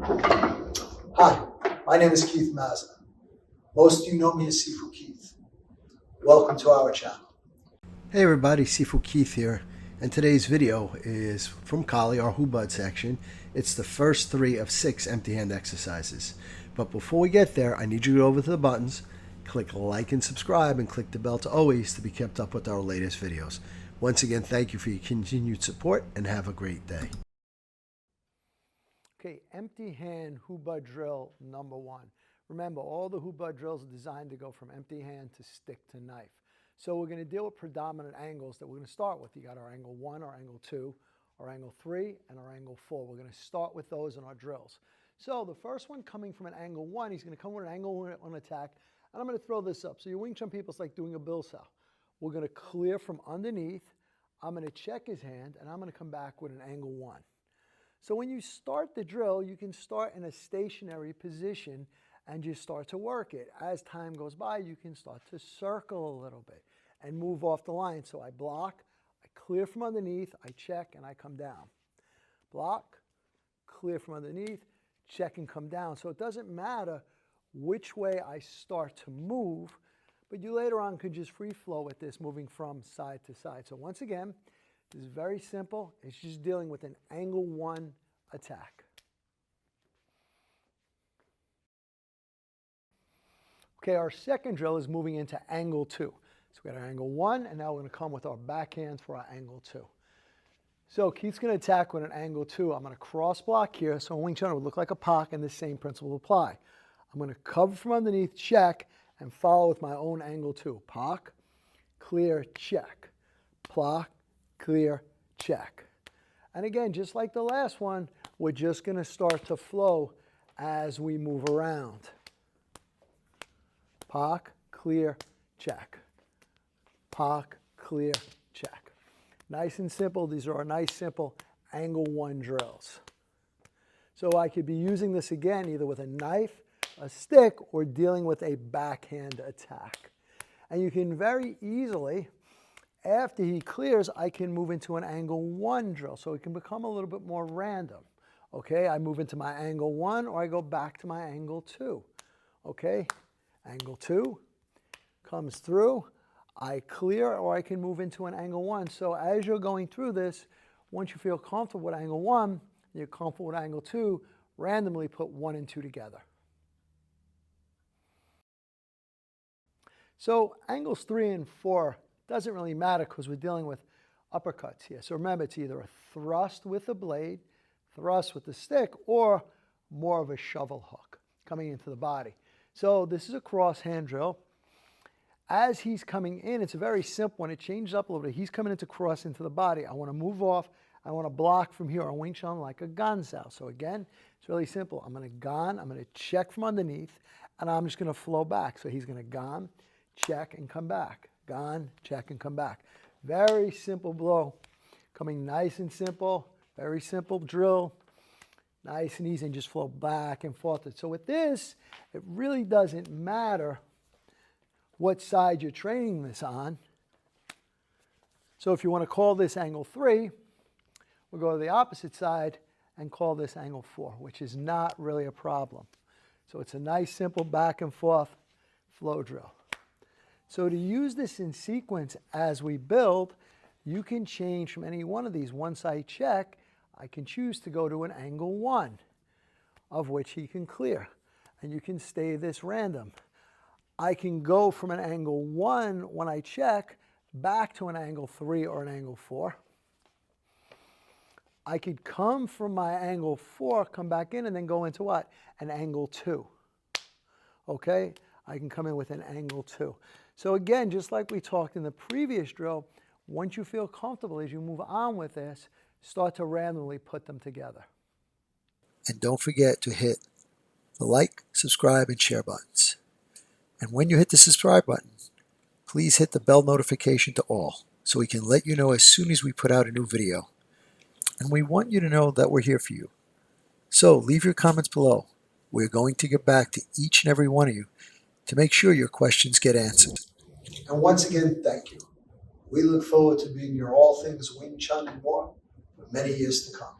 Hi, my name is Keith Mazza. Most of you know me as Sifu Keith. Welcome to our channel. Hey everybody, Sifu Keith here, and today's video is from Colli, our Hubud section. It's the first 3 of 6 empty hand exercises. But before we get there, I need you to go over to the buttons, click like and subscribe, and click the bell to always to be kept up with our latest videos. Once again, thank you for your continued support, and have a great day. Okay, empty hand Hubud drill number 1. Remember, all the Hubud drills are designed to go from empty hand to stick to knife. So we're going to deal with predominant angles that we're going to start with. You got our angle 1, our angle 2, our angle 3, and our angle 4. We're going to start with those in our drills. So the first one coming from an angle 1, he's going to come with an angle 1 on attack, and I'm going to throw this up. So your Wing Chun people, it's like doing a bill saw. We're going to clear from underneath. I'm going to check his hand, and I'm going to come back with an angle 1. So when you start the drill, you can start in a stationary position and just start to work it. As time goes by, you can start to circle a little bit and move off the line. So I block, I clear from underneath, I check, and I come down. Block, clear from underneath, check, and come down. So it doesn't matter which way I start to move, but you later on could just free flow with this, moving from side to side. So once again, this is very simple. It's just dealing with an angle 1 attack. Okay, our second drill is moving into angle 2. So we got our angle 1, and now we're going to come with our backhand for our angle 2. So Keith's going to attack with an angle 2. I'm going to cross block here, so Wing Chun would look like a pak, and the same principle will apply. I'm going to cover from underneath, check, and follow with my own angle 2. Pak, clear, check. Plok, clear, check. And again, just like the last one, we're just going to start to flow as we move around. Pak, clear, check. Pak, clear, check. Nice and simple. These are our nice, simple angle 1 drills. So I could be using this again either with a knife, a stick, or dealing with a backhand attack. And you can very easily, after he clears, I can move into an angle 1 drill. So it can become a little bit more random. Okay, I move into my angle 1, or I go back to my angle 2. Okay, angle 2 comes through. I clear, or I can move into an angle 1. So as you're going through this, once you feel comfortable with angle 1, you're comfortable with angle 2, randomly put 1 and 2 together. So angles 3 and 4 doesn't really matter because we're dealing with uppercuts here. So remember, it's either a thrust with the blade, thrust with the stick, or more of a shovel hook coming into the body. So this is a cross hand drill. As he's coming in, it's very simple. When it changes up a little bit, he's coming into cross into the body. I want to move off. I want to block from here on Wing Chun like a gansao. So again, it's really simple. I'm going to gan, I'm going to check from underneath, and I'm just going to flow back. So he's going to gan, check, and come back. Gan, check, and come back. Very simple blow. Coming nice and simple. Very simple drill. Nice and easy, and just flow back and forth. So with this, it really doesn't matter what side you're training this on. So if you want to call this angle 3, we'll go to the opposite side and call this angle 4, which is not really a problem. So it's a nice, simple back and forth flow drill. So to use this in sequence as we build, you can change from any one of these. Once I check, I can choose to go to an angle 1, of which he can clear. And you can stay this random. I can go from an angle 1 when I check back to an angle 3 or an angle 4. I could come from my angle 4, come back in, and then go into what? An angle 2. Okay? I can come in with an angle 2. So again, just like we talked in the previous drill, once you feel comfortable as you move on with this, start to randomly put them together. And don't forget to hit the like, subscribe, and share buttons. And when you hit the subscribe button, please hit the bell notification to all so we can let you know as soon as we put out a new video. And we want you to know that we're here for you. So leave your comments below. We're going to get back to each and every one of you to make sure your questions get answered. And once again, thank you. We look forward to being your all things Wing Chun and more for many years to come.